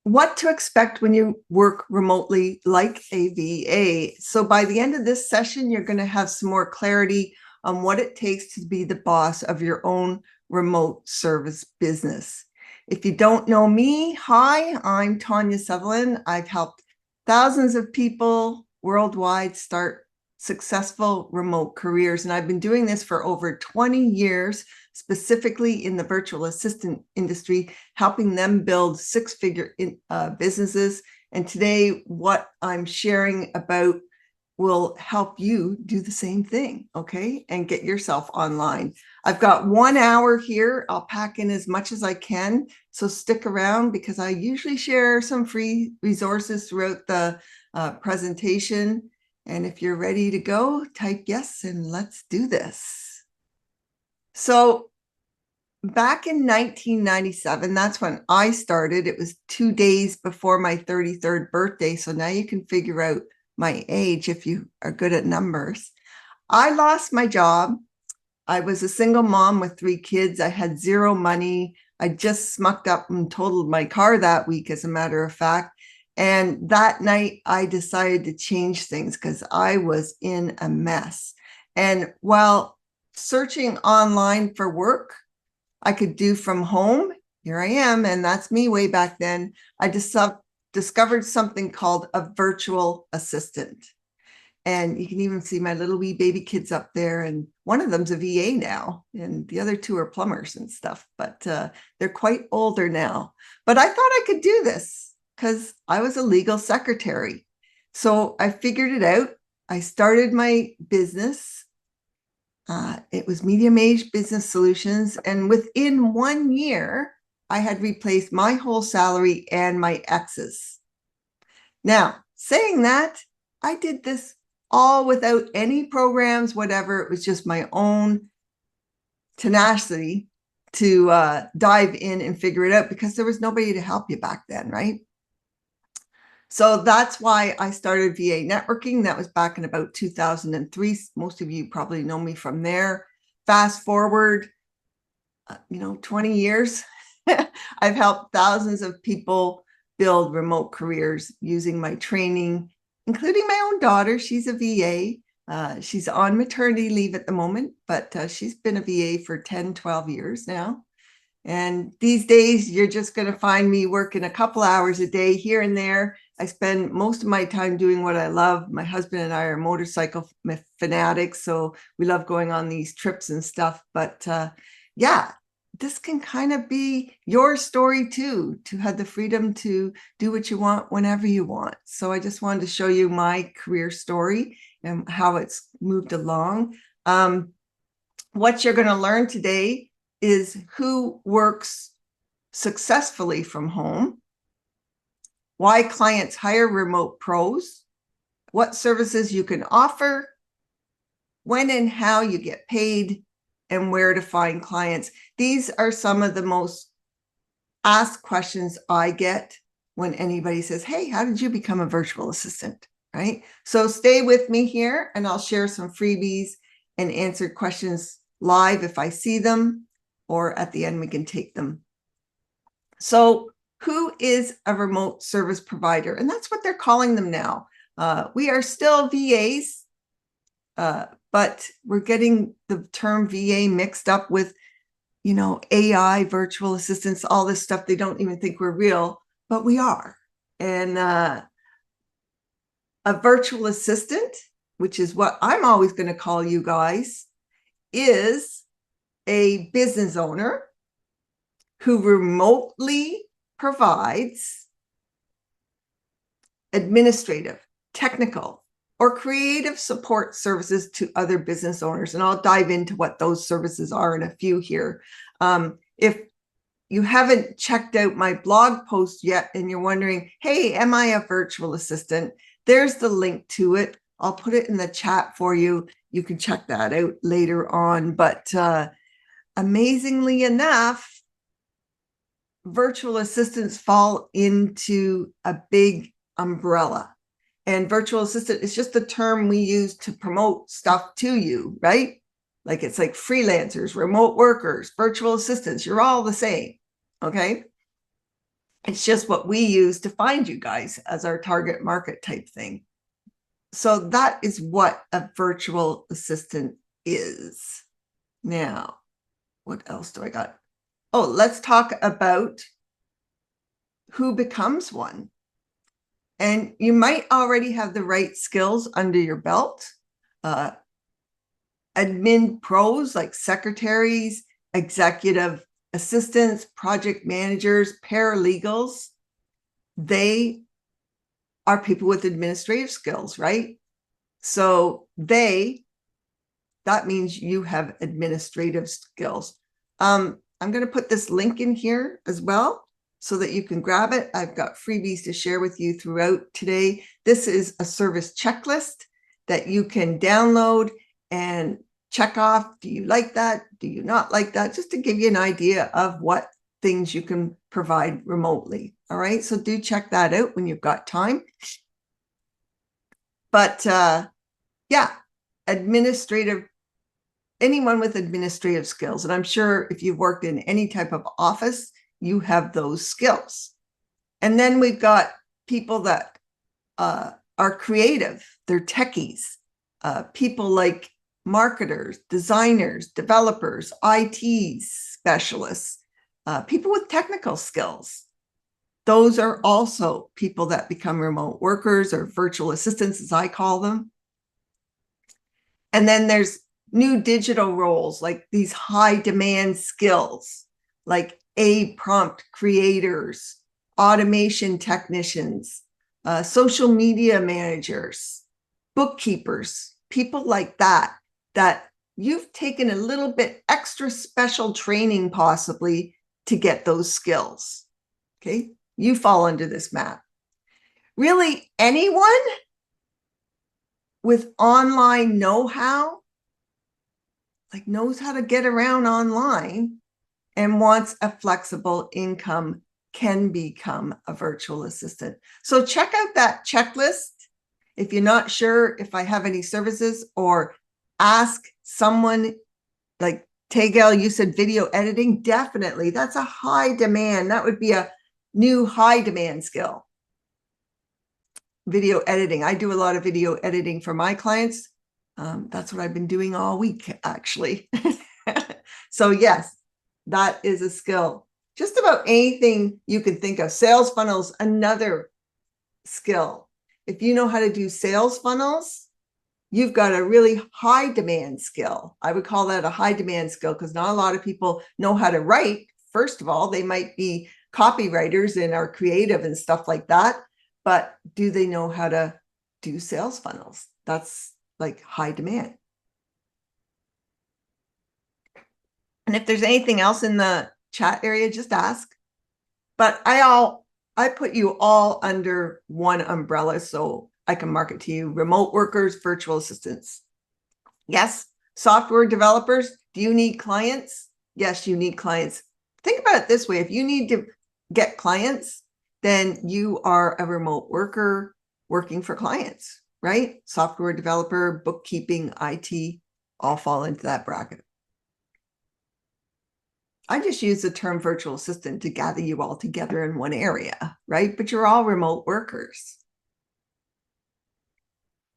what to expect when you work remotely like a VA. So by the end of this session, you're going to have some more clarity on what it takes to be the boss of your own remote service business. If you don't know me, hi, I'm Tanya Sutherland. I've helped thousands of people worldwide start successful remote careers, and I've been doing this for over 20 years, specifically in the virtual assistant industry, helping them build six-figure businesses. And today, what I'm sharing about will help you do the same thing, okay? And get yourself online. I've got 1 hour here. I'll pack in as much as I can. So stick around because I usually share some free resources throughout the presentation. And if you're ready to go, type yes and let's do this. So back in 1997, that's when I started. It was 2 days before my 33rd birthday. So now you can figure out my age if you are good at numbers. I lost my job. I was a single mom with 3 kids. I had zero money. I just smucked up and totaled my car that week, as a matter of fact. And that night, I decided to change things because I was in a mess. And while searching online for work I could do from home, here I am, and that's me way back then, I discovered something called a virtual assistant. And you can even see my little wee baby kids up there. And one of them's a VA now, and the other 2 are plumbers and stuff, but they're quite older now. But I thought I could do this because I was a legal secretary. So I figured it out. I started my business. It was Medium Age Business Solutions. And within 1 year, I had replaced my whole salary and my ex's. Now, saying that, I did this all without any programs, whatever. It was just my own tenacity to dive in and figure it out because there was nobody to help you back then, right? So that's why I started VA Networking. That was back in about 2003. Most of you probably know me from there. Fast forward, 20 years, I've helped thousands of people build remote careers using my training, including my own daughter. She's a VA. She's on maternity leave at the moment, but she's been a VA for 10, 12 years now. And these days, you're just going to find me working a couple hours a day here and there. I spend most of my time doing what I love. My husband and I are motorcycle fanatics, so we love going on these trips and stuff. But yeah, this can kind of be your story too, to have the freedom to do what you want whenever you want. So I just wanted to show you my career story and how it's moved along. What you're going to learn today is who works successfully from home, why clients hire remote pros, what services you can offer, when and how you get paid, and where to find clients. These are some of the most asked questions I get when anybody says, hey, how did you become a virtual assistant, right? So stay with me here and I'll share some freebies and answer questions live if I see them, or at the end we can take them. So who is a remote service provider? And that's what they're calling them now. We are still VAs, but we're getting the term VA mixed up with, AI, virtual assistants, all this stuff. They don't even think we're real, but we are. And a virtual assistant, which is what I'm always going to call you guys, is a business owner who remotely provides administrative, technical, or creative support services to other business owners. And I'll dive into what those services are in a few here. If you haven't checked out my blog post yet and you're wondering, hey, am I a virtual assistant? There's the link to it. I'll put it in the chat for you. You can check that out later on. But amazingly enough, virtual assistants fall into a big umbrella. And virtual assistant is just the term we use to promote stuff to you, right? Like it's like freelancers, remote workers, virtual assistants, you're all the same, okay? It's just what we use to find you guys as our target market type thing. So that is what a virtual assistant is. Now, what else do I got? Oh, let's talk about who becomes one. And you might already have the right skills under your belt. Admin pros like secretaries, executive assistants, project managers, paralegals, they are people with administrative skills, right? So that means you have administrative skills. I'm going to put this link in here as well so that you can grab it. I've got freebies to share with you throughout today. This is a service checklist that you can download and check off. Do you like that? Do you not like that? Just to give you an idea of what things you can provide remotely. All right. So do check that out when you've got time. But yeah, anyone with administrative skills. And I'm sure if you've worked in any type of office, you have those skills. And then we've got people that are creative. They're techies, people like marketers, designers, developers, IT specialists, people with technical skills. Those are also people that become remote workers or virtual assistants, as I call them. And then there's new digital roles, like these high demand skills, like prompt creators, automation technicians, social media managers, bookkeepers, people like that you've taken a little bit extra special training possibly to get those skills. Okay, you fall under this map. Really, anyone with online know-how, like knows how to get around online and wants a flexible income, can become a virtual assistant. So check out that checklist. If you're not sure if I have any services, or ask someone like Tegal, you said video editing. Definitely. That's a high demand. That would be a new high demand skill. Video editing. I do a lot of video editing for my clients. That's what I've been doing all week, actually. So yes, that is a skill. Just about anything you can think of. Sales funnels, another skill. If you know how to do sales funnels, you've got a really high demand skill. I would call that a high demand skill because not a lot of people know how to write. First of all, they might be copywriters and are creative and stuff like that, but do they know how to do sales funnels? That's like high demand. And if there's anything else in the chat area, just ask. But I put you all under one umbrella so I can market to you. Remote workers, virtual assistants. Yes. Software developers. Do you need clients? Yes, you need clients. Think about it this way. If you need to get clients, then you are a remote worker working for clients, right? Software developer, bookkeeping, IT, all fall into that bracket. I just use the term virtual assistant to gather you all together in one area, right? But you're all remote workers.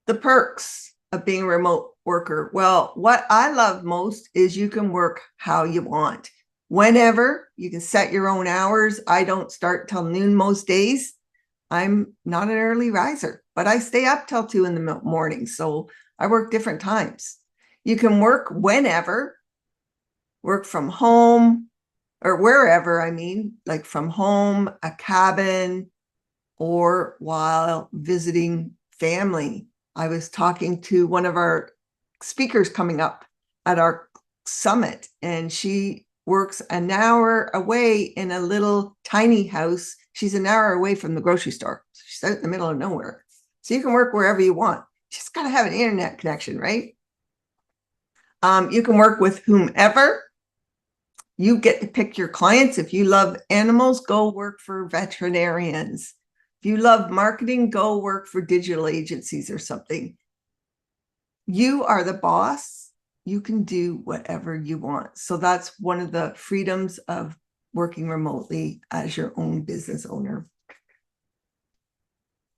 The perks of being a remote worker. Well, what I love most is you can work how you want. Whenever, you can set your own hours. I don't start till noon most days. I'm not an early riser, but I stay up till 2 in the morning. So I work different times. You can work whenever, work from home or wherever, I mean, like from home, a cabin, or while visiting family. I was talking to one of our speakers coming up at our summit, and she works an hour away in a little tiny house. She's an hour away from the grocery store. She's out in the middle of nowhere. So you can work wherever you want. You just got to have an internet connection, right? You can work with whomever. You get to pick your clients. If you love animals, go work for veterinarians. If you love marketing, go work for digital agencies or something. You are the boss. You can do whatever you want. So that's one of the freedoms of working remotely as your own business owner.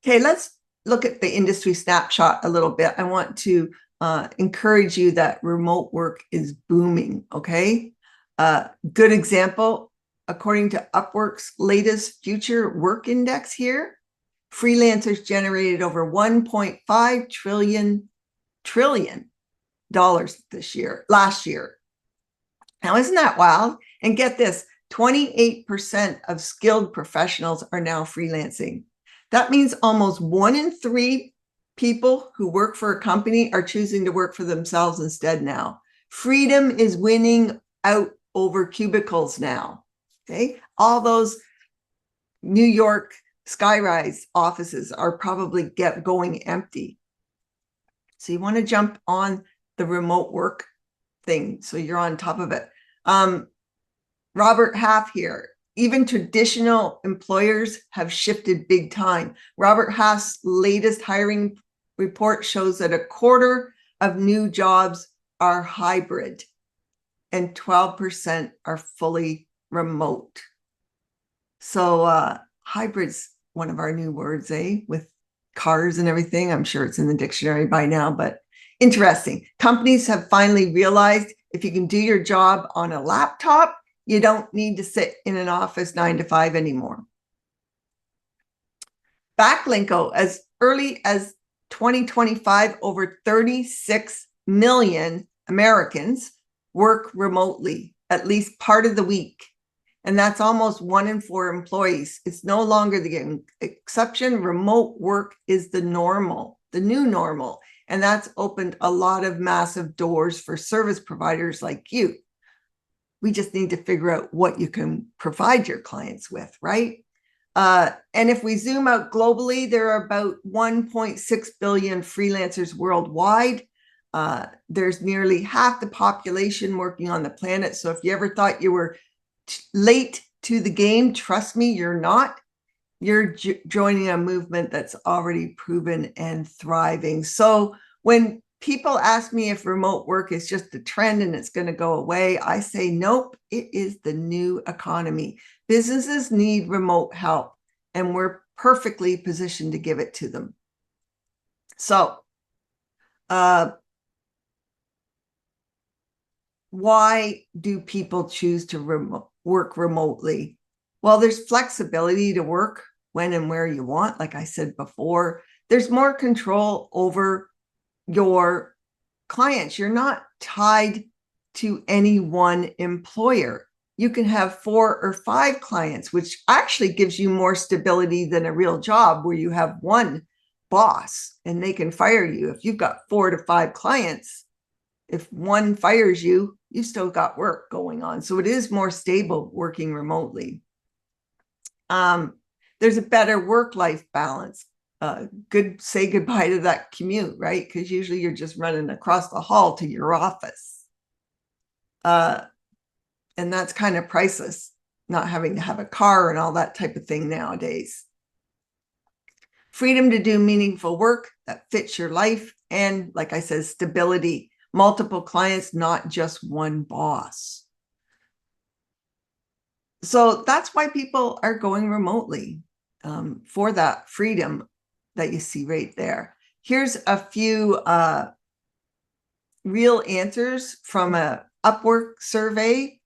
Okay, let's look at the industry snapshot a little bit. I want to encourage you that remote work is booming, okay? Good example, according to Upwork's latest future work index here, freelancers generated over $1.5 trillion last year. Now, isn't that wild? And get this, 28% of skilled professionals are now freelancing. That means almost 1 in 3 people who work for a company are choosing to work for themselves instead now. Freedom is winning out over cubicles now. Okay, all those New York skyrise offices are probably going empty. So you want to jump on the remote work thing so you're on top of it. Robert Half here. Even traditional employers have shifted big time. Robert Half's latest hiring report shows that 1/4 of new jobs are hybrid and 12% are fully remote. So hybrid's one of our new words, with cars and everything. I'm sure it's in the dictionary by now, but interesting. Companies have finally realized if you can do your job on a laptop, you don't need to sit in an office 9 to 5 anymore. Backlinko, as early as 2025, over 36 million Americans work remotely at least part of the week. And that's almost 1 in 4 employees. It's no longer the exception. Remote work is the normal, the new normal. And that's opened a lot of massive doors for service providers like you. We just need to figure out what you can provide your clients with, right? And if we zoom out globally, there are about 1.6 billion freelancers worldwide. There's nearly half the population working on the planet. So if you ever thought you were late to the game, trust me, you're not. You're joining a movement that's already proven and thriving. So when people ask me if remote work is just a trend and it's going to go away, I say, nope, it is the new economy. Businesses need remote help, and we're perfectly positioned to give it to them. So, why do people choose to work remotely? Well, there's flexibility to work when and where you want. Like I said before, there's more control over your clients. You're not tied to any one employer. You can have 4 or 5 clients, which actually gives you more stability than a real job where you have one boss and they can fire you. If you've got 4 to 5 clients, if one fires you, you've still got work going on. So it is more stable working remotely. There's a better work-life balance. Say goodbye to that commute, right? Because usually you're just running across the hall to your office. And that's kind of priceless, not having to have a car and all that type of thing nowadays. Freedom to do meaningful work that fits your life. And like I said, stability, multiple clients, not just one boss. So that's why people are going remotely, for that freedom that you see right there. Here's a few real answers from a Upwork survey.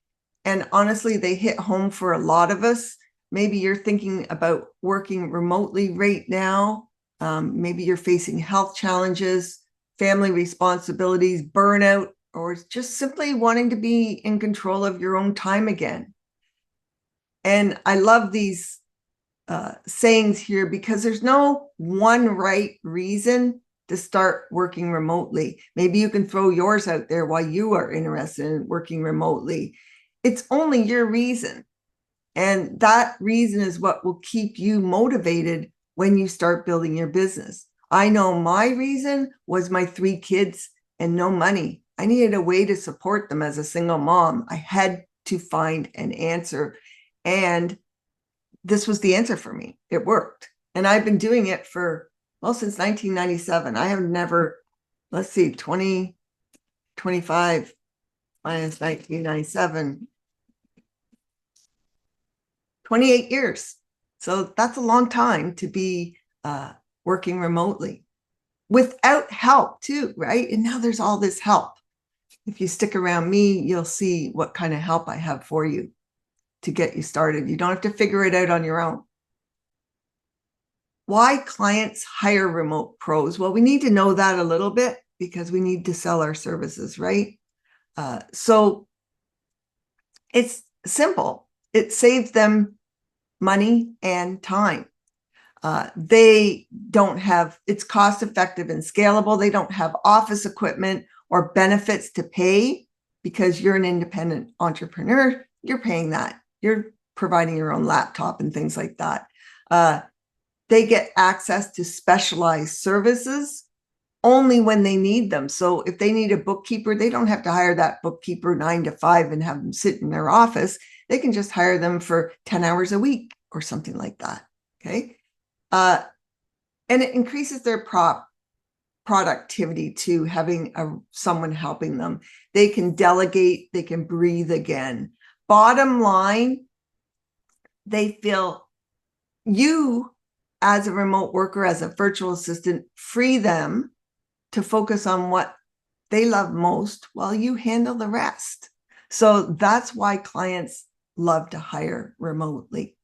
And honestly, they hit home for a lot of us. Maybe you're thinking about working remotely right now. Maybe you're facing health challenges, family responsibilities, burnout, or just simply wanting to be in control of your own time again. And I love these sayings here because there's no one right reason to start working remotely. Maybe you can throw yours out there why you are interested in working remotely. It's only your reason. And that reason is what will keep you motivated when you start building your business. I know my reason was my 3 kids and no money. I needed a way to support them as a single mom. I had to find an answer. And this was the answer for me. It worked. And I've been doing it for, well, since 1997. I have never, 2025 minus 1997. 28 years. So that's a long time to be working remotely without help too, right? And now there's all this help. If you stick around me, you'll see what kind of help I have for you to get you started. You don't have to figure it out on your own. Why clients hire remote pros? Well, we need to know that a little bit because we need to sell our services, right? So it's simple. It saves them money and time. They don't have, it's cost effective and scalable. They don't have office equipment or benefits to pay because you're an independent entrepreneur. You're paying that. You're providing your own laptop and things like that. They get access to specialized services only when they need them. So if they need a bookkeeper, they don't have to hire that bookkeeper 9 to 5 and have them sit in their office. They can just hire them for 10 hours a week or something like that. Okay. And it increases their productivity too, having someone helping them. They can delegate, they can breathe again. Bottom line, they feel you as a remote worker, as a virtual assistant, free them to focus on what they love most while you handle the rest. So that's why clients love to hire remotely.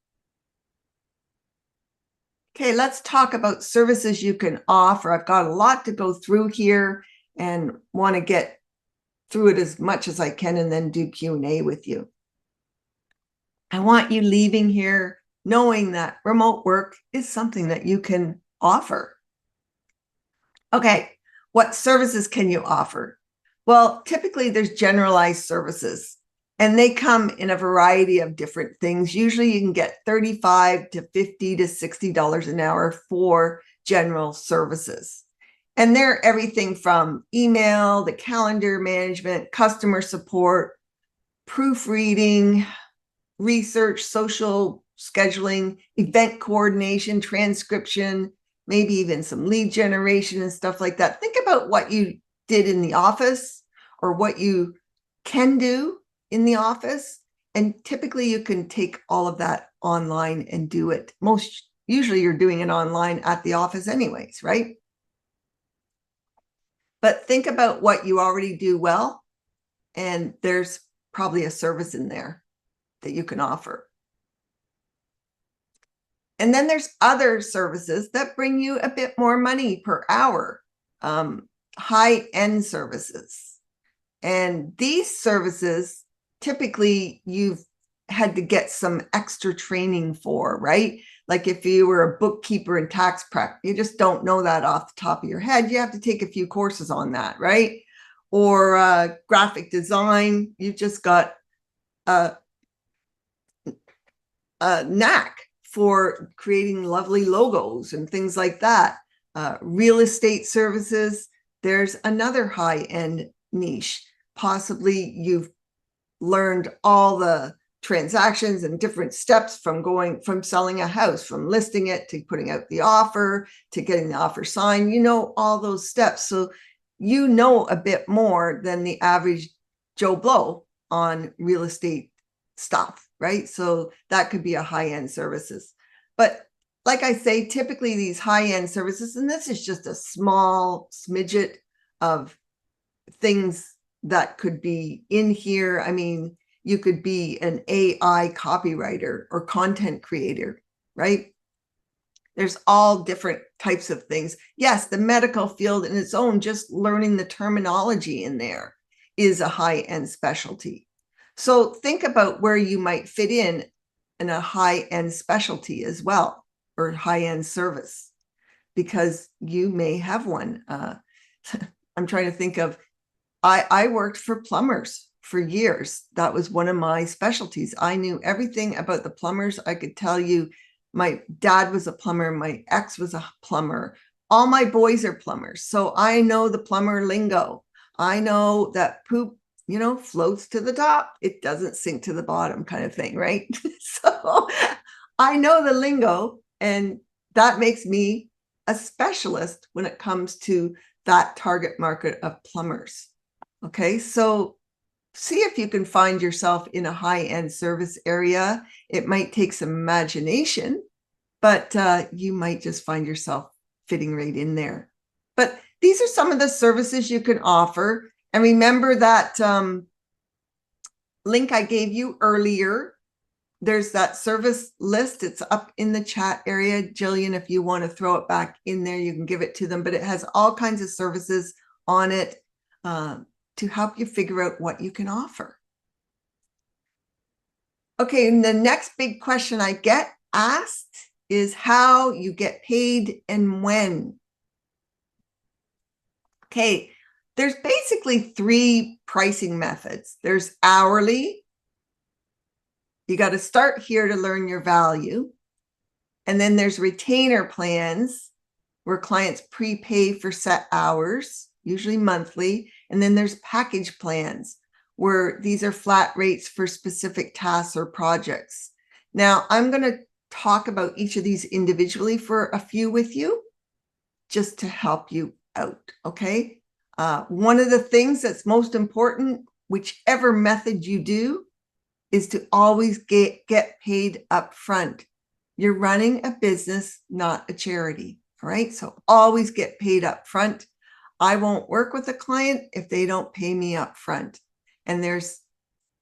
Okay, let's talk about services you can offer. I've got a lot to go through here and want to get through it as much as I can and then do Q&A with you. I want you leaving here knowing that remote work is something that you can offer. Okay, what services can you offer? Well, typically there's generalized services and they come in a variety of different things. Usually you can get $35 to $50 to $60 an hour for general services. And they're everything from email, the calendar management, customer support, proofreading, research, social scheduling, event coordination, transcription, maybe even some lead generation and stuff like that. Think about what you did in the office or what you can do in the office. And typically you can take all of that online and do it. Usually you're doing it online at the office anyways, right? But think about what you already do well, and there's probably a service in there that you can offer. And then there's other services that bring you a bit more money per hour, high-end services. And these services, typically you've had to get some extra training for, right? Like if you were a bookkeeper in tax prep, you just don't know that off the top of your head. You have to take a few courses on that, right? Or graphic design, you've just got a knack for creating lovely logos and things like that. Real estate services, there's another high-end niche. Possibly you've learned all the transactions and different steps from selling a house, from listing it to putting out the offer to getting the offer signed. You know all those steps. So you know a bit more than the average Joe Blow on real estate stuff, right? So that could be a high-end services. But like I say, typically these high-end services, and this is just a small smidget of things that could be in here. I mean, you could be an AI copywriter or content creator, right? There's all different types of things. Yes, the medical field in its own, just learning the terminology in there is a high-end specialty. So think about where you might fit in a high-end specialty as well, or high-end service, because you may have one. I'm trying to think of, I worked for plumbers for years. That was one of my specialties. I knew everything about the plumbers. I could tell you, my dad was a plumber, my ex was a plumber. All my boys are plumbers. So I know the plumber lingo. I know that poop, floats to the top. It doesn't sink to the bottom kind of thing, right? So I know the lingo, and that makes me a specialist when it comes to that target market of plumbers. Okay, so see if you can find yourself in a high-end service area. It might take some imagination, but you might just find yourself fitting right in there. But these are some of the services you can offer. And remember that link I gave you earlier. There's that service list. It's up in the chat area. Jillian, if you want to throw it back in there, you can give it to them. But it has all kinds of services on it to help you figure out what you can offer. Okay, and the next big question I get asked is how you get paid and when. Okay, there's basically 3 pricing methods. There's hourly. You got to start here to learn your value. And then there's retainer plans where clients prepay for set hours, usually monthly. And then there's package plans where these are flat rates for specific tasks or projects. Now, I'm going to talk about each of these individually for a few with you, just to help you out, okay? One of the things that's most important, whichever method you do, is to always get paid up front. You're running a business, not a charity, all right? So always get paid up front. I won't work with a client if they don't pay me up front. And there's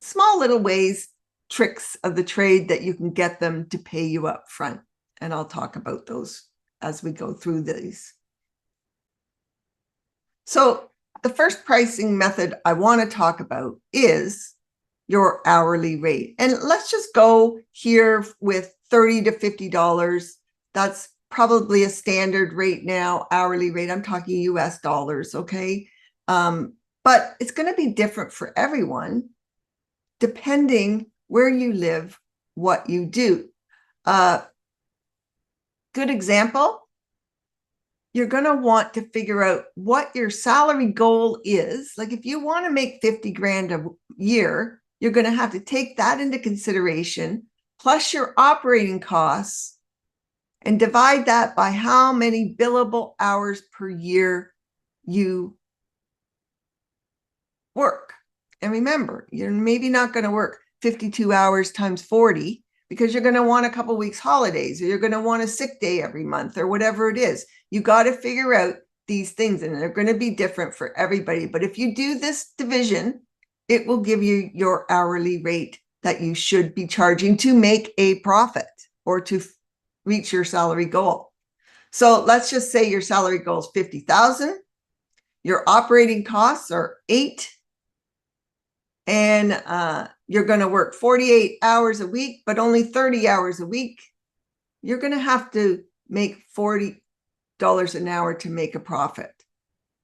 small little ways, tricks of the trade that you can get them to pay you up front. And I'll talk about those as we go through these. So the first pricing method I want to talk about is your hourly rate. And let's just go here with $30 to $50. That's probably a standard rate now, hourly rate. I'm talking US dollars, okay? But it's going to be different for everyone, depending where you live, what you do. Good example, you're going to want to figure out what your salary goal is. Like if you want to make 50 grand a year, you're going to have to take that into consideration, plus your operating costs, and divide that by how many billable hours per year you work. And remember, you're maybe not going to work 52 hours times 40 because you're going to want a couple weeks holidays, or you're going to want a sick day every month, or whatever it is. You got to figure out these things, and they're going to be different for everybody. But if you do this division, it will give you your hourly rate that you should be charging to make a profit or to reach your salary goal. So let's just say your salary goal is 50,000. Your operating costs are 8, and you're going to work 48 hours a week, but only 30 hours a week. You're going to have to make $40 an hour to make a profit.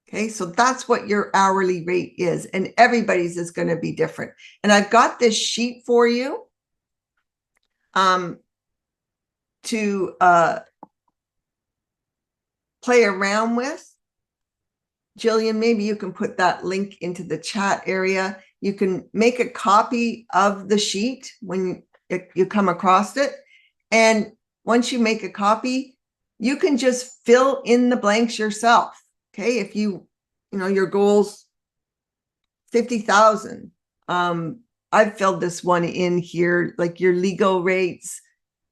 Okay, so that's what your hourly rate is, and everybody's is going to be different. And I've got this sheet for you to play around with. Jillian, maybe you can put that link into the chat area. You can make a copy of the sheet when you come across it. And once you make a copy, you can just fill in the blanks yourself. Okay, if you know your goal's 50,000. I've filled this one in here, like your legal rates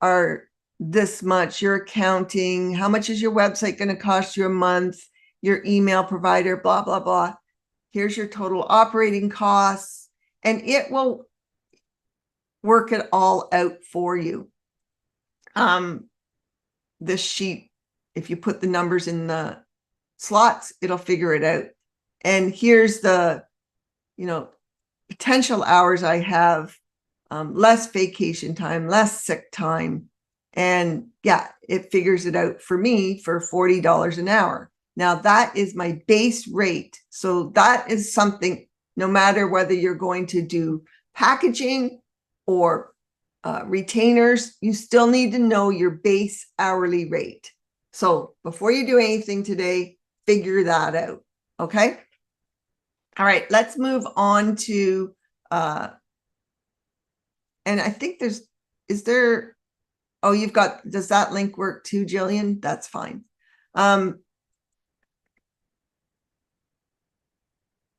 are this much, your accounting, how much is your website going to cost you a month, your email provider, blah, blah, blah. Here's your total operating costs, and it will work it all out for you. This sheet, if you put the numbers in the slots, it'll figure it out. And here's the, potential hours I have, less vacation time, less sick time. And yeah, it figures it out for me for $40 an hour. Now that is my base rate. So that is something, no matter whether you're going to do packaging or retainers, you still need to know your base hourly rate. So before you do anything today, figure that out. Okay. All right, let's move on to, and I think does that link work too, Jillian? That's fine.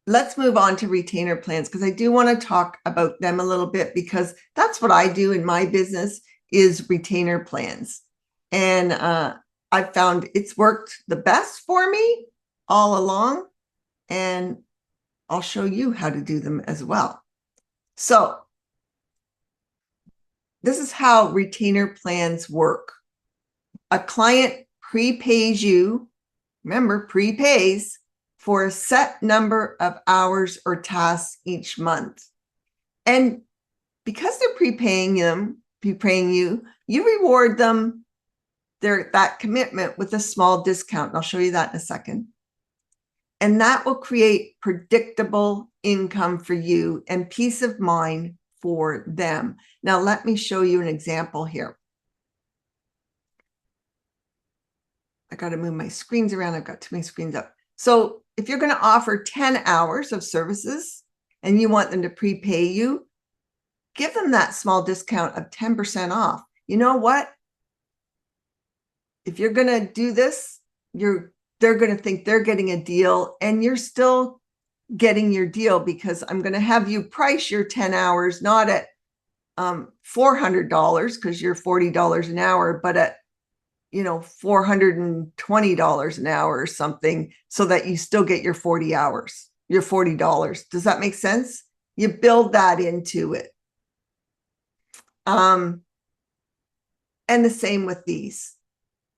let's move on to retainer plans, because I do want to talk about them a little bit, because that's what I do in my business is retainer plans. And I've found it's worked the best for me all along. And I'll show you how to do them as well. So this is how retainer plans work. A client prepays you, remember, prepays for a set number of hours or tasks each month. And because they're prepaying you, you reward them that commitment with a small discount. And I'll show you that in a second. And that will create predictable income for you and peace of mind for them. Now, let me show you an example here. I got to move my screens around. I've got too many screens up. So if you're going to offer 10 hours of services and you want them to prepay you, give them that small discount of 10% off. You know what? If you're going to do this, they're going to think they're getting a deal, and you're still getting your deal, because I'm going to have you price your 10 hours not at $400 because you're $40 an hour, but at $420 an hour or something, so that you still get your 40 hours, your $40. Does that make sense? You build that into it. And the same with these.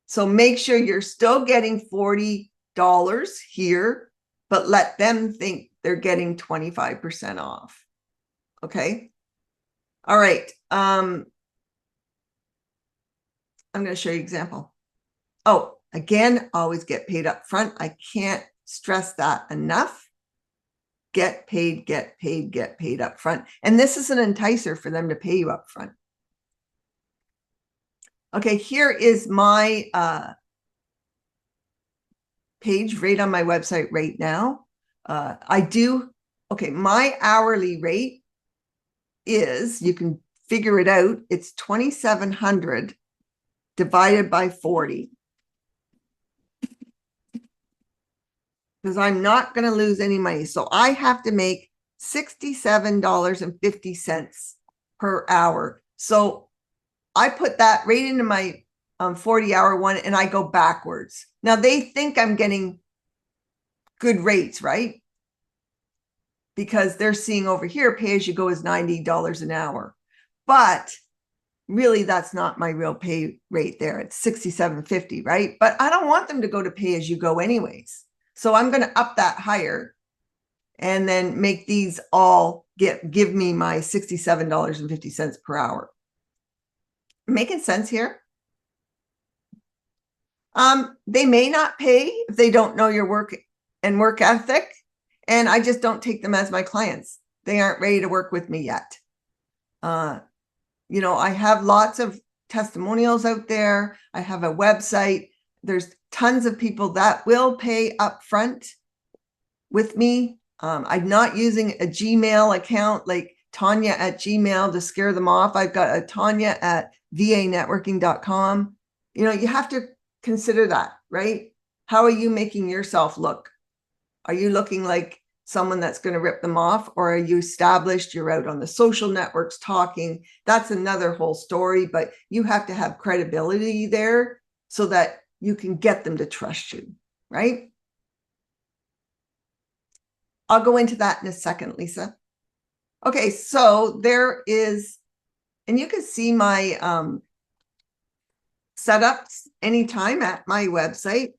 So make sure you're still getting $40 here, but let them think they're getting 25% off. Okay. All right. I'm going to show you an example. Oh, again, always get paid up front. I can't stress that enough. Get paid, get paid, get paid up front. And this is an enticer for them to pay you up front. Okay, here is my page right on my website right now. My hourly rate is, you can figure it out, it's 2,700 divided by 40. Because I'm not going to lose any money. So I have to make $67.50 per hour. So I put that right into my 40-hour one, and I go backwards. Now they think I'm getting good rates, right? Because they're seeing over here, pay as you go is $90 an hour. But really, that's not my real pay rate there. It's $67.50, right? But I don't want them to go to pay as you go anyways. So I'm going to up that higher and then make these all give me my $67.50 per hour. Making sense here? They may not pay if they don't know your work and work ethic, and I just don't take them as my clients. They aren't ready to work with me yet. I have lots of testimonials out there. I have a website. There's tons of people that will pay upfront with me. I'm not using a Gmail account like Tanya at Gmail to scare them off. I've got a Tanya at vanetworking.com. You have to consider that, right? How are you making yourself look? Are you looking like someone that's going to rip them off, or are you established? You're out on the social networks talking. That's another whole story, but you have to have credibility there so that you can get them to trust you, right? I'll go into that in a second, Lisa. Okay, so there is, and you can see my setups anytime at my website.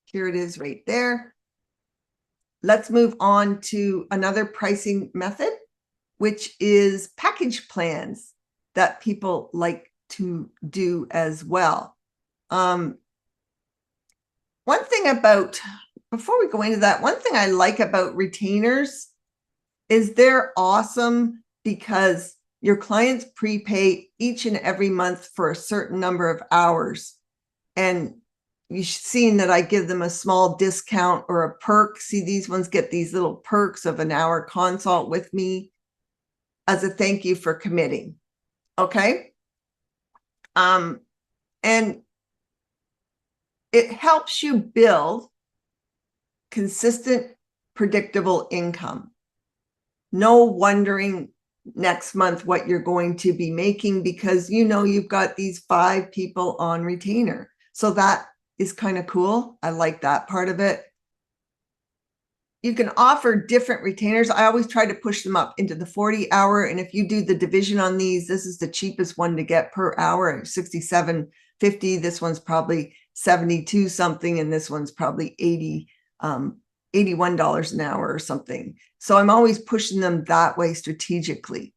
Here it is right there. Let's move on to another pricing method, which is package plans that people like to do as well. One thing about, before we go into that, one thing I like about retainers is they're awesome because your clients prepay each and every month for a certain number of hours. And you've seen that I give them a small discount or a perk. See, these ones get these little perks of an hour consult with me as a thank you for committing. Okay. And it helps you build consistent, predictable income. No wondering next month what you're going to be making because you know you've got these 5 people on retainer. So that is kind of cool. I like that part of it. You can offer different retainers. I always try to push them up into the 40-hour. And if you do the division on these, this is the cheapest one to get per hour, $67.50. This one's probably 72 something, and this one's probably $81 an hour or something. So I'm always pushing them that way strategically.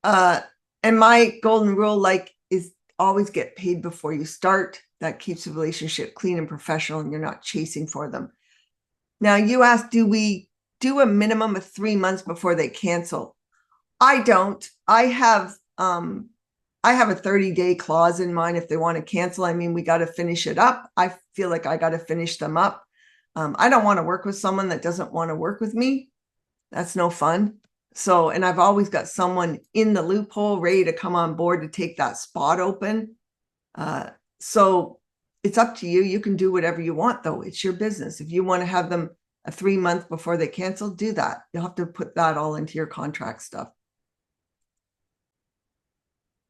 And my golden rule, is always get paid before you start. That keeps the relationship clean and professional, and you're not chasing for them. Now, you asked, do we do a minimum of 3 months before they cancel? I don't. I have a 30-day clause in mine if they want to cancel. I mean, we got to finish it up. I feel like I got to finish them up. I don't want to work with someone that doesn't want to work with me. That's no fun. So, and I've always got someone in the loophole ready to come on board to take that spot open. So it's up to you. You can do whatever you want, though. It's your business. If you want to have them a 3 month before they cancel, do that. You'll have to put that all into your contract stuff.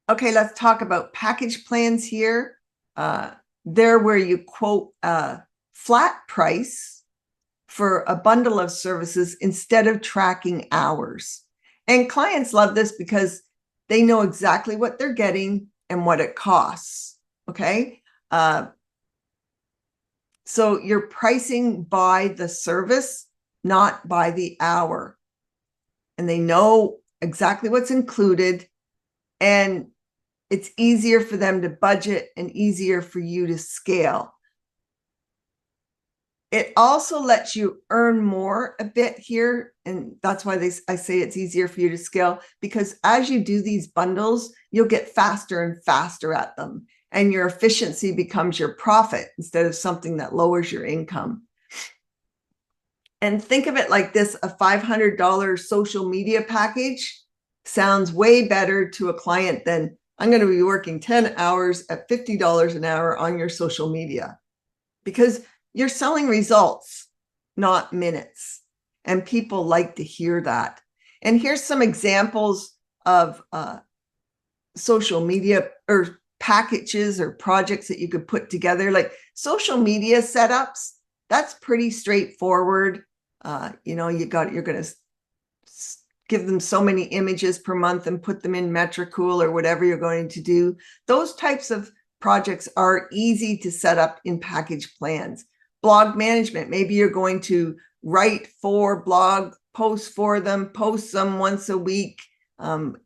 Okay, let's talk about package plans here. They're where you quote a flat price for a bundle of services instead of tracking hours. And clients love this because they know exactly what they're getting and what it costs. Okay. So you're pricing by the service, not by the hour. And they know exactly what's included. And it's easier for them to budget and easier for you to scale. It also lets you earn more a bit here. And that's why I say it's easier for you to scale, because as you do these bundles, you'll get faster and faster at them. And your efficiency becomes your profit instead of something that lowers your income. And think of it like this: a $500 social media package sounds way better to a client than I'm going to be working 10 hours at $50 an hour on your social media, because you're selling results, not minutes. And people like to hear that. And here's some examples of social media or packages or projects that you could put together. Like social media setups, that's pretty straightforward. You're going to give them so many images per month and put them in Metricool or whatever you're going to do. Those types of projects are easy to set up in package plans. Blog management, maybe you're going to write 4 blog posts for them, post them once a week,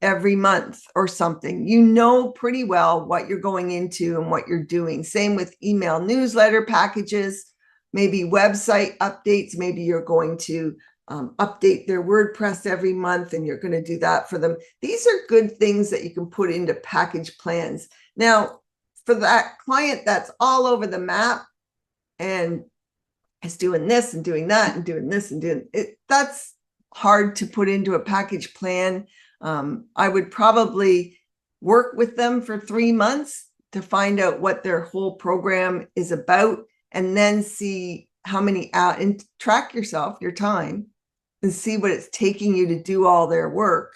every month or something. You know pretty well what you're going into and what you're doing. Same with email newsletter packages, maybe website updates. Maybe you're going to update their WordPress every month and you're going to do that for them. These are good things that you can put into package plans. Now, for that client that's all over the map and is doing this and doing that and doing this and doing it, that's hard to put into a package plan. I would probably work with them for 3 months to find out what their whole program is about, and then see how many out and track yourself, your time, and see what it's taking you to do all their work.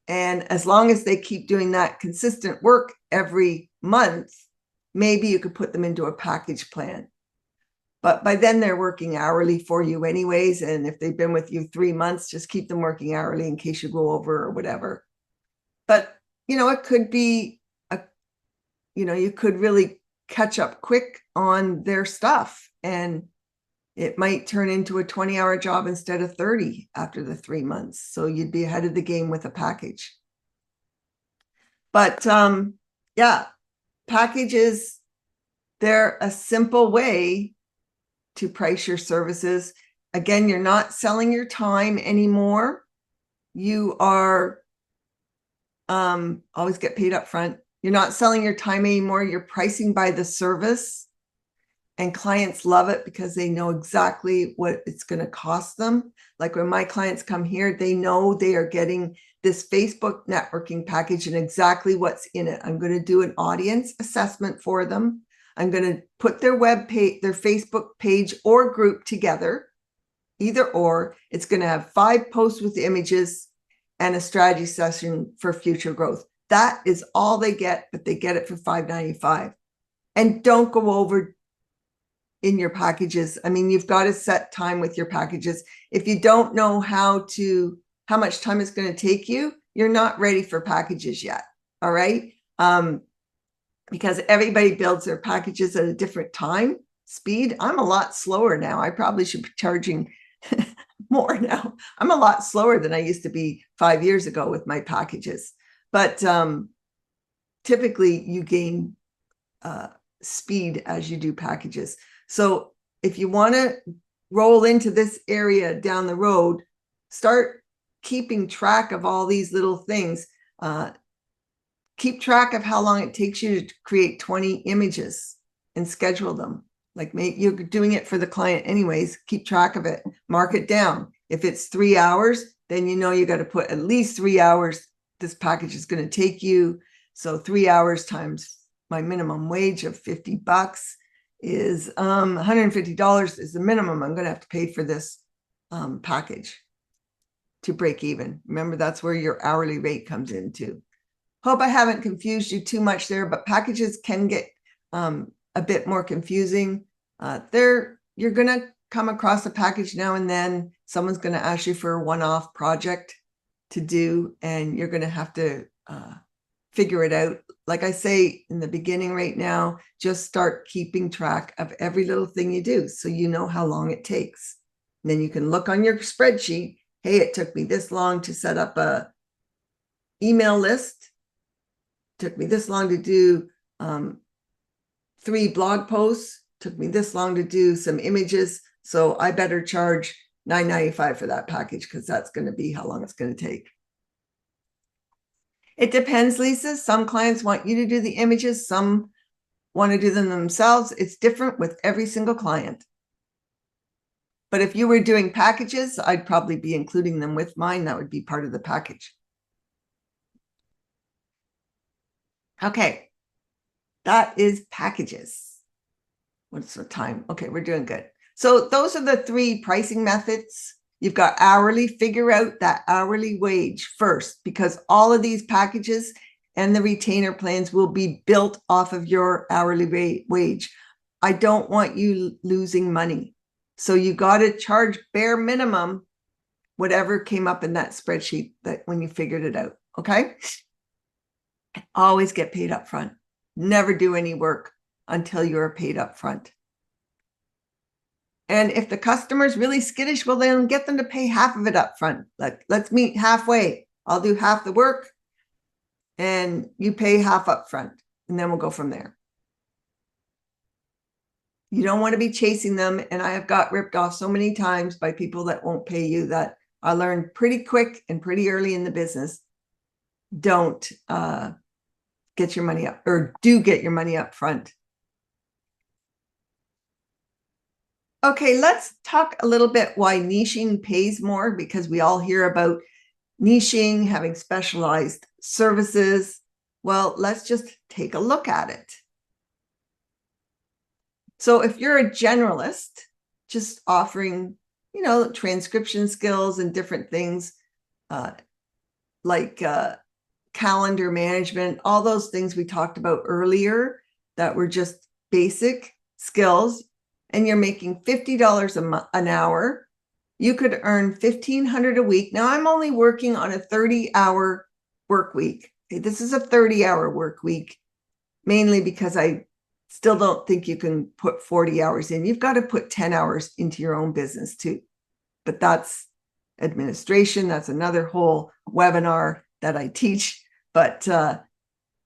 And as long as they keep doing that consistent work every month, maybe you could put them into a package plan. But by then they're working hourly for you anyways. And if they've been with you 3 months, just keep them working hourly in case you go over or whatever. But, it could be, you could really catch up quick on their stuff. And it might turn into a 20-hour job instead of 30 after the 3 months. So you'd be ahead of the game with a package. But packages, they're a simple way to price your services. Again, you're not selling your time anymore. You are always get paid up front. You're not selling your time anymore. You're pricing by the service. And clients love it because they know exactly what it's going to cost them. Like when my clients come here, they know they are getting this Facebook networking package and exactly what's in it. I'm going to do an audience assessment for them. I'm going to put their web page, their Facebook page or group together, either or. It's going to have 5 posts with images and a strategy session for future growth. That is all they get, but they get it for $5.95. And don't go over in your packages. I mean, you've got to set time with your packages. If you don't know how much time it's going to take you, you're not ready for packages yet. All right. Because everybody builds their packages at a different time speed. I'm a lot slower now. I probably should be charging more now. I'm a lot slower than I used to be 5 years ago with my packages. But typically you gain speed as you do packages. So if you want to roll into this area down the road, start keeping track of all these little things. Keep track of how long it takes you to create 20 images and schedule them. Like maybe you're doing it for the client anyways, keep track of it, mark it down. If it's 3 hours, then you know you got to put at least 3 hours this package is going to take you. So 3 hours times my minimum wage of $50 is $150 is the minimum I'm going to have to pay for this package to break even. Remember, that's where your hourly rate comes into. Hope I haven't confused you too much there, but packages can get a bit more confusing. You're going to come across a package now and then. Someone's going to ask you for a one-off project to do, and you're going to have to figure it out. Like I say in the beginning right now, just start keeping track of every little thing you do so you know how long it takes. And then you can look on your spreadsheet. Hey, it took me this long to set up a email list. Took me this long to do 3 blog posts. Took me this long to do some images. So I better charge $9.95 for that package because that's going to be how long it's going to take. It depends, Lisa. Some clients want you to do the images. Some want to do them themselves. It's different with every single client. But if you were doing packages, I'd probably be including them with mine. That would be part of the package. Okay, that is packages. What's the time? Okay, we're doing good. So those are the 3 pricing methods. You've got hourly. Figure out that hourly wage first, because all of these packages and the retainer plans will be built off of your hourly wage. I don't want you losing money. So you got to charge bare minimum whatever came up in that spreadsheet that when you figured it out. Okay. Always get paid up front. Never do any work until you're paid up front. And if the customer's really skittish, well, then get them to pay half of it up front. Let's meet halfway. I'll do half the work and you pay half up front, and then we'll go from there. You don't want to be chasing them. And I have got ripped off so many times by people that won't pay you that I learned pretty quick and pretty early in the business. Don't get your money up, or do get your money up front. Okay, let's talk a little bit why niching pays more, because we all hear about niching, having specialized services. Well, let's just take a look at it. So if you're a generalist, just offering, transcription skills and different things like calendar management, all those things we talked about earlier that were just basic skills, and you're making $50 an hour, you could earn $1,500 a week. Now I'm only working on a 30-hour work week. Okay, this is a 30-hour work week, mainly because I still don't think you can put 40 hours in. You've got to put 10 hours into your own business too. But that's administration. That's another whole webinar that I teach. But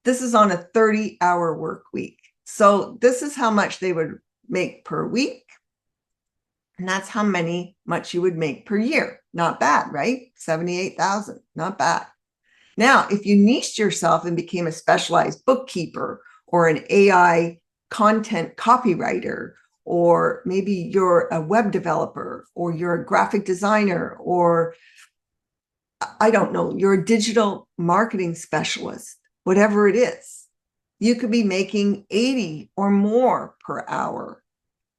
this is on a 30-hour work week. So this is how much they would make per week. And that's how much you would make per year. Not bad, right? 78,000, not bad. Now, if you niched yourself and became a specialized bookkeeper or an AI content copywriter, or maybe you're a web developer, or you're a graphic designer, or I don't know, you're a digital marketing specialist, whatever it is, you could be making 80 or more per hour,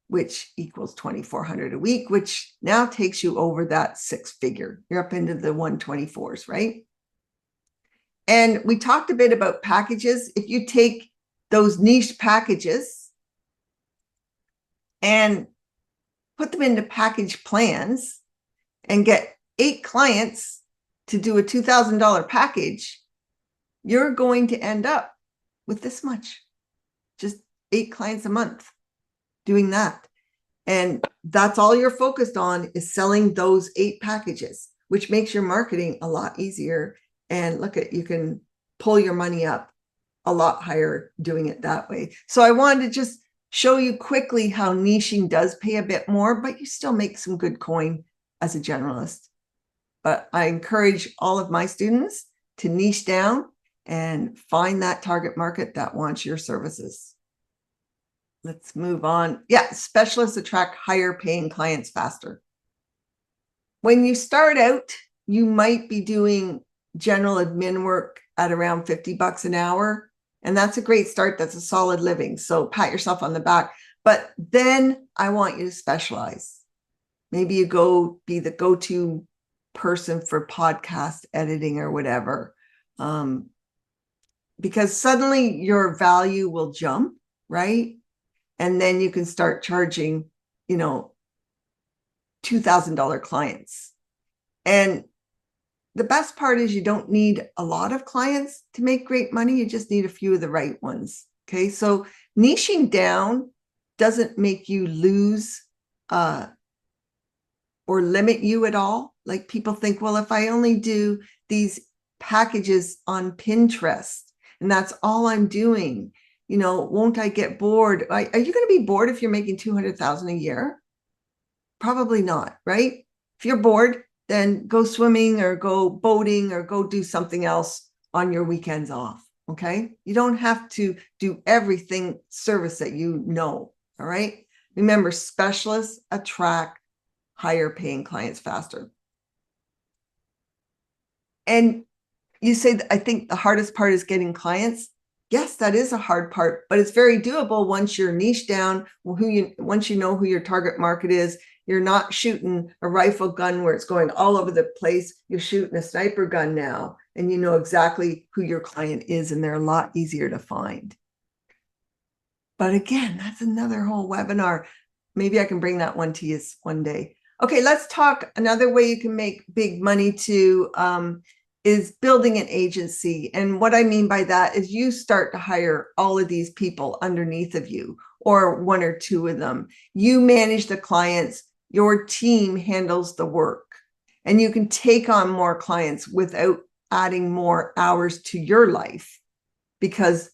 which equals 2,400 a week, which now takes you over that six figure. You're up into the 124s, right? And we talked a bit about packages. If you take those niche packages and put them into package plans and get 8 clients to do a $2,000 package, you're going to end up with this much, just 8 clients a month doing that. And that's all you're focused on, is selling those 8 packages, which makes your marketing a lot easier. And look at, you can pull your money up a lot higher doing it that way. So I wanted to just show you quickly how niching does pay a bit more, but you still make some good coin as a generalist. But I encourage all of my students to niche down and find that target market that wants your services. Let's move on. Yeah, specialists attract higher paying clients faster. When you start out, you might be doing general admin work at around $50 an hour. And that's a great start. That's a solid living. So pat yourself on the back. But then I want you to specialize. Maybe you go be the go-to person for podcast editing or whatever. Because suddenly your value will jump, right? And then you can start charging, $2,000 clients. And the best part is you don't need a lot of clients to make great money. You just need a few of the right ones. Okay. So niching down doesn't make you lose or limit you at all. Like people think, well, if I only do these packages on Pinterest and that's all I'm doing, won't I get bored? Are you going to be bored if you're making 200,000 a year? Probably not, right? If you're bored, then go swimming or go boating or go do something else on your weekends off. Okay. You don't have to do everything service that you know. All right. Remember, specialists attract higher paying clients faster. And you say, I think the hardest part is getting clients. Yes, that is a hard part, but it's very doable once you're niche down, once you know who your target market is. You're not shooting a rifle gun where it's going all over the place. You're shooting a sniper gun now, and you know exactly who your client is, and they're a lot easier to find. But again, that's another whole webinar. Maybe I can bring that one to you one day. Okay, let's talk. Another way you can make big money too is building an agency. And what I mean by that is you start to hire all of these people underneath of you, or 1 or 2 of them. You manage the clients. Your team handles the work, and you can take on more clients without adding more hours to your life, because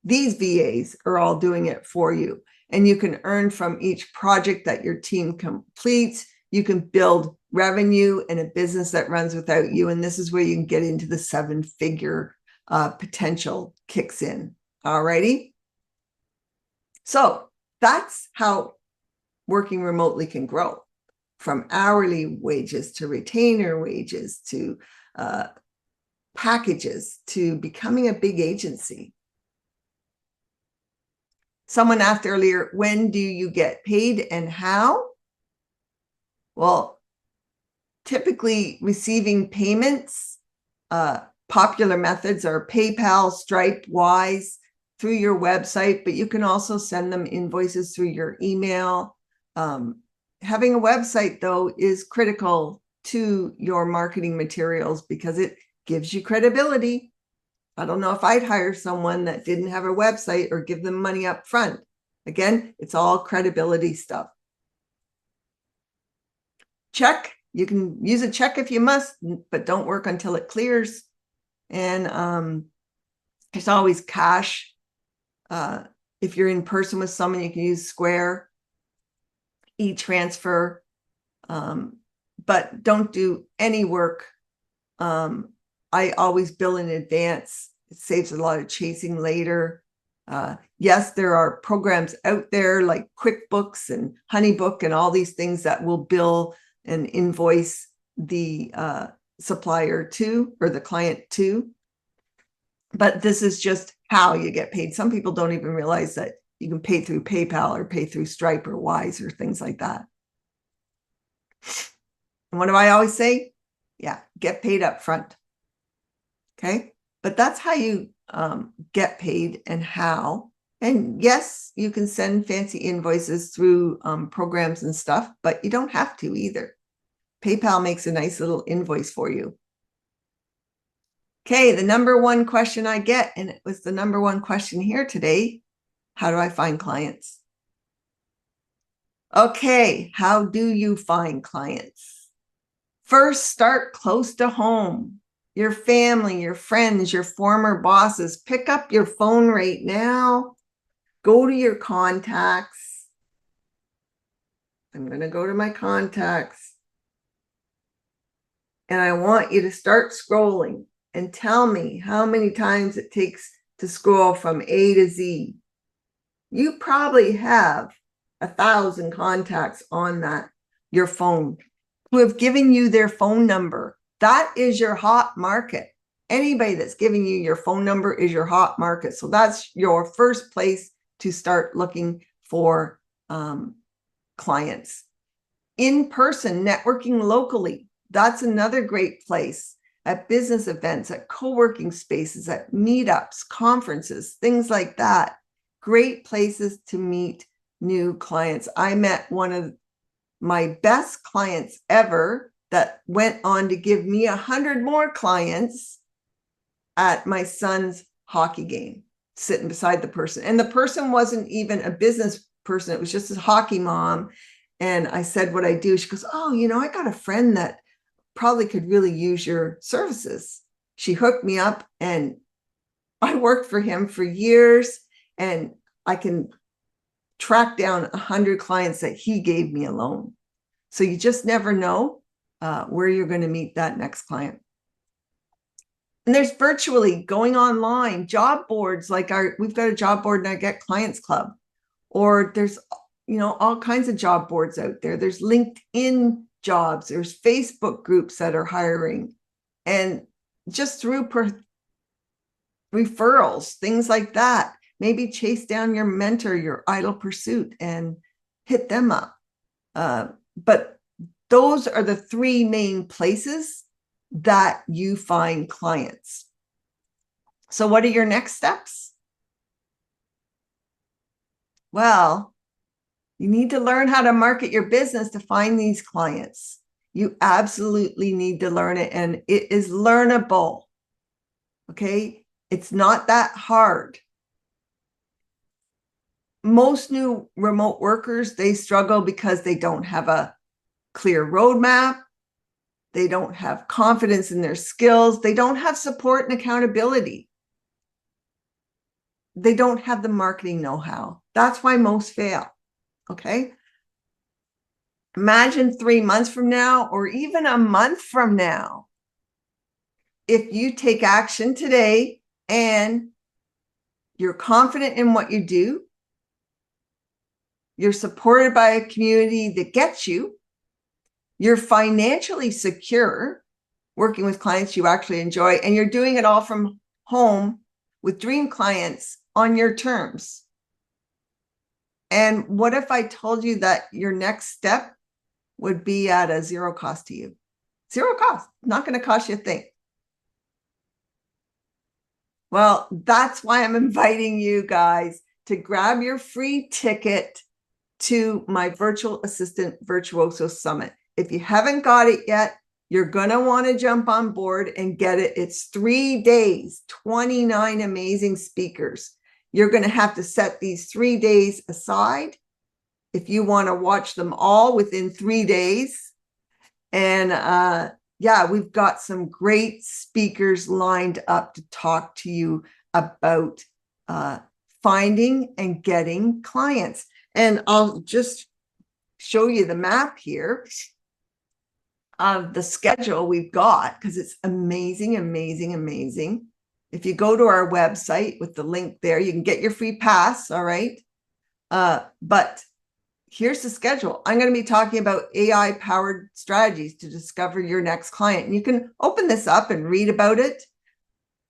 these VAs are all doing it for you. And you can earn from each project that your team completes. You can build revenue in a business that runs without you. And this is where you can get into the 7-figure potential kicks in. All righty. So that's how working remotely can grow, from hourly wages to retainer wages to packages to becoming a big agency. Someone asked earlier, when do you get paid and how? Well, typically receiving payments, popular methods are PayPal, Stripe, Wise, through your website, but you can also send them invoices through your email. Having a website, though, is critical to your marketing materials because it gives you credibility. I don't know if I'd hire someone that didn't have a website or give them money up front. Again, it's all credibility stuff. Check. You can use a check if you must, but don't work until it clears. And there's always cash. If you're in person with someone, you can use Square, e-transfer, but don't do any work. I always bill in advance. It saves a lot of chasing later. Yes, there are programs out there like QuickBooks and HoneyBook and all these things that will bill and invoice the supplier to, or the client to. But this is just how you get paid. Some people don't even realize that you can pay through PayPal or pay through Stripe or Wise or things like that. And what do I always say? Yeah, get paid up front. Okay. But that's how you get paid and how. And yes, you can send fancy invoices through programs and stuff, but you don't have to either. PayPal makes a nice little invoice for you. Okay, the number one question I get, and it was the number one question here today, how do I find clients? Okay, how do you find clients? First, start close to home. Your family, your friends, your former bosses. Pick up your phone right now. Go to your contacts. I'm going to go to my contacts. And I want you to start scrolling and tell me how many times it takes to scroll from A to Z. You probably have 1,000 contacts on your phone who have given you their phone number. That is your hot market. Anybody that's giving you your phone number is your hot market. So that's your first place to start looking for clients. In person, networking locally. That's another great place. At business events, at co-working spaces, at meetups, conferences, things like that. Great places to meet new clients. I met one of my best clients ever that went on to give me 100 more clients at my son's hockey game, sitting beside the person. And the person wasn't even a business person. It was just a hockey mom. And I said what I do. She goes, oh, I got a friend that probably could really use your services. She hooked me up and I worked for him for years, and I can track down 100 clients that he gave me alone. So you just never know where you're going to meet that next client. And there's virtually going online job boards, like we've got a job board in our Get Clients Club, or there's all kinds of job boards out there. There's LinkedIn jobs, there's Facebook groups that are hiring, and just through referrals, things like that. Maybe chase down your mentor, your idle pursuit, and hit them up. But those are the three main places that you find clients. So what are your next steps? Well, you need to learn how to market your business to find these clients. You absolutely need to learn it, and it is learnable. Okay? It's not that hard. Most new remote workers, they struggle because they don't have a clear roadmap. They don't have confidence in their skills. They don't have support and accountability. They don't have the marketing know-how. That's why most fail. Okay. Imagine 3 months from now, or even a month from now, if you take action today and you're confident in what you do, you're supported by a community that gets you, you're financially secure, working with clients you actually enjoy, and you're doing it all from home with dream clients on your terms. And what if I told you that your next step would be at a zero cost to you? Zero cost, not going to cost you a thing. Well, that's why I'm inviting you guys to grab your free ticket to my Virtual Assistant Virtuoso Summit. If you haven't got it yet, you're going to want to jump on board and get it. It's 3 days, 29 amazing speakers. You're going to have to set these 3 days aside if you want to watch them all within 3 days. And yeah, we've got some great speakers lined up to talk to you about finding and getting clients. And I'll just show you the map here of the schedule we've got, because it's amazing, amazing, amazing. If you go to our website with the link there, you can get your free pass. All right. But here's the schedule. I'm going to be talking about AI powered strategies to discover your next client. And you can open this up and read about it.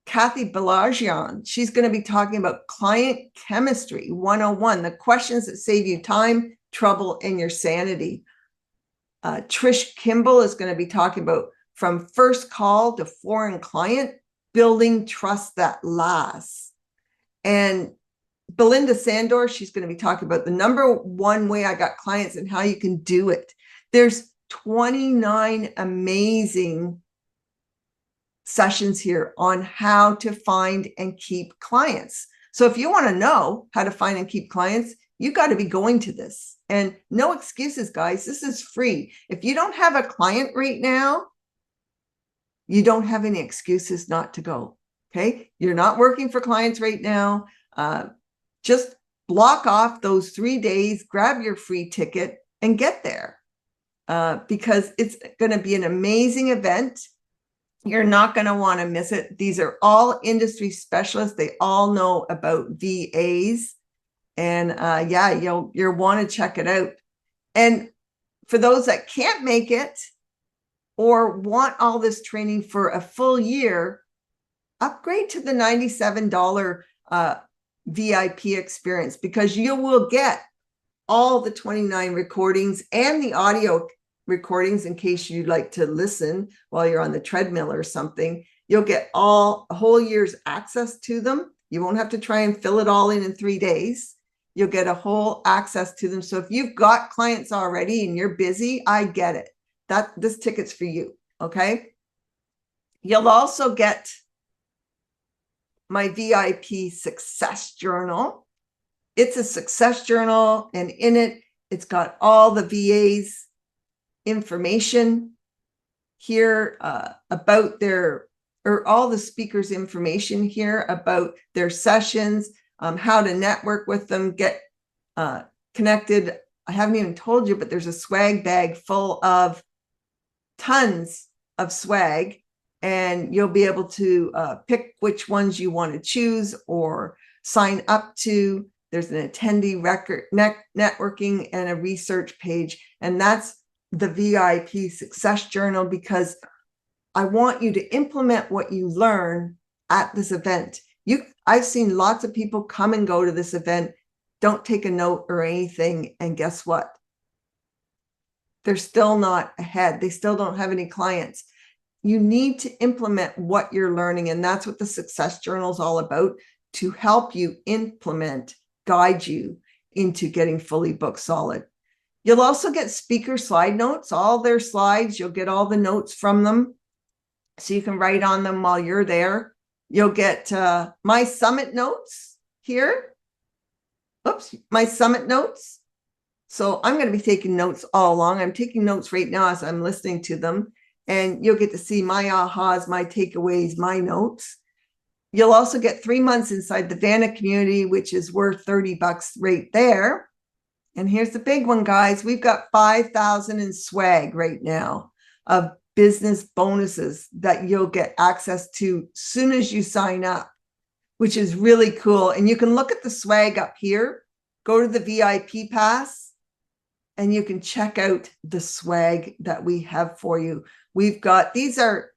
Kathy Balajian, she's going to be talking about client chemistry 101, the questions that save you time, trouble, and your sanity. Trish Kimball is going to be talking about from first call to foreign client, building trust that lasts. And Belinda Sandor, she's going to be talking about the number one way I got clients and how you can do it. There's 29 amazing sessions here on how to find and keep clients. So if you want to know how to find and keep clients, you got to be going to this. And no excuses, guys. This is free. If you don't have a client right now, you don't have any excuses not to go. Okay. You're not working for clients right now. Just block off those 3 days, grab your free ticket and get there because it's going to be an amazing event. You're not going to want to miss it. These are all industry specialists. They all know about VAs. And yeah, you'll want to check it out. And for those that can't make it or want all this training for a full year, upgrade to the $97 VIP experience, because you will get all the 29 recordings and the audio recordings in case you'd like to listen while you're on the treadmill or something. You'll get a whole year's access to them. You won't have to try and fill it all in 3 days. You'll get a whole access to them. So if you've got clients already and you're busy, I get it. This ticket's for you, okay? You'll also get my VIP success journal. It's a success journal, and in it, it's got all the VAs information here about all the speakers' information here about their sessions, how to network with them, get connected. I haven't even told you, but there's a swag bag full of tons of swag, and you'll be able to pick which ones you want to choose or sign up to. There's an attendee record networking and a research page, and that's the VIP success journal, because I want you to implement what you learn at this event. I've seen lots of people come and go to this event, don't take a note or anything, and guess what? They're still not ahead. They still don't have any clients. You need to implement what you're learning, and that's what the success journal is all about, to help you implement, guide you into getting fully booked solid. You'll also get speaker slide notes, all their slides. You'll get all the notes from them, so you can write on them while you're there. You'll get my summit notes here. Oops, my summit notes. So I'm going to be taking notes all along. I'm taking notes right now as I'm listening to them, and you'll get to see my ahas, my takeaways, my notes. You'll also get 3 months inside the Vana community, which is worth $30 right there. And here's the big one, guys. We've got 5,000 in swag right now of business bonuses that you'll get access to soon as you sign up, which is really cool. And you can look at the swag up here, go to the VIP pass, and you can check out the swag that we have for you. We've got, these are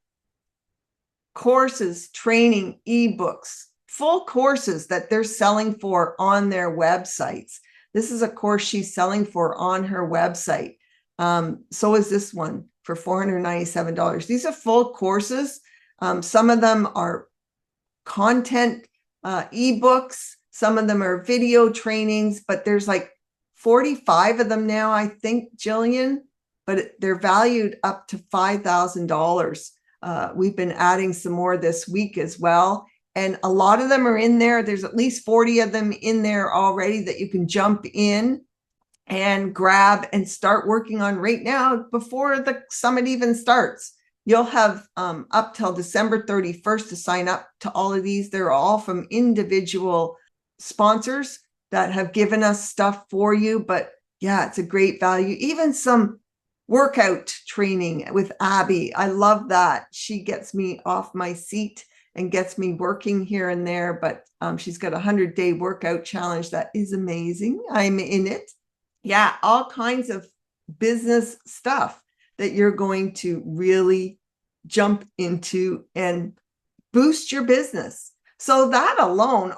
courses, training, ebooks, full courses that they're selling for on their websites. This is a course she's selling for on her website. So is this one for $497. These are full courses. Some of them are content ebooks. Some of them are video trainings, but there's like 45 of them now, I think, Jillian, but they're valued up to $5,000. We've been adding some more this week as well. And a lot of them are in there. There's at least 40 of them in there already that you can jump in and grab and start working on right now before the summit even starts. You'll have up till December 31st to sign up to all of these. They're all from individual sponsors that have given us stuff for you. But yeah, it's a great value. Even some workout training with Abby. I love that. She gets me off my seat and gets me working here and there. But she's got a 100-day workout challenge that is amazing. I'm in it. Yeah, all kinds of business stuff that you're going to really jump into and boost your business. So that alone,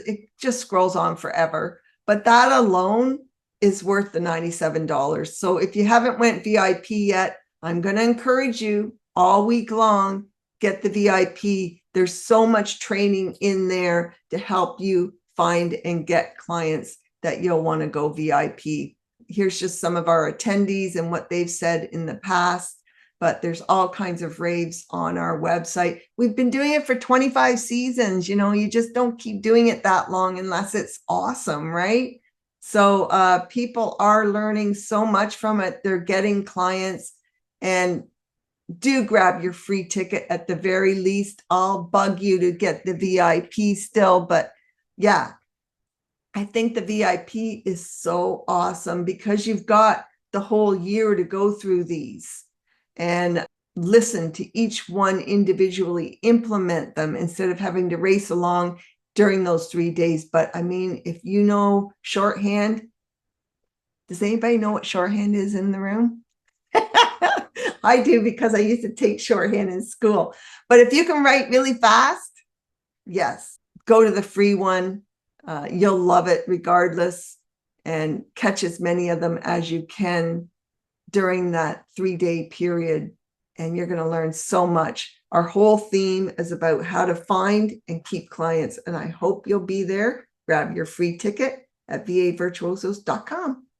it just scrolls on forever, but that alone is worth the $97. So if you haven't went VIP yet, I'm going to encourage you all week long, get the VIP. There's so much training in there to help you find and get clients that you'll want to go VIP. Here's just some of our attendees and what they've said in the past, but there's all kinds of raves on our website. We've been doing it for 25 seasons. You just don't keep doing it that long unless it's awesome, right? So people are learning so much from it. They're getting clients, and do grab your free ticket at the very least. I'll bug you to get the VIP still, but yeah, I think the VIP is so awesome because you've got the whole year to go through these and listen to each one individually, implement them instead of having to race along during those 3 days. But I mean, if you know shorthand, does anybody know what shorthand is in the room? I do, because I used to take shorthand in school. But if you can write really fast, yes, go to the free one. You'll love it regardless, and catch as many of them as you can during that 3-day period. And you're going to learn so much. Our whole theme is about how to find and keep clients. And I hope you'll be there. Grab your free ticket at vavirtuosos.com.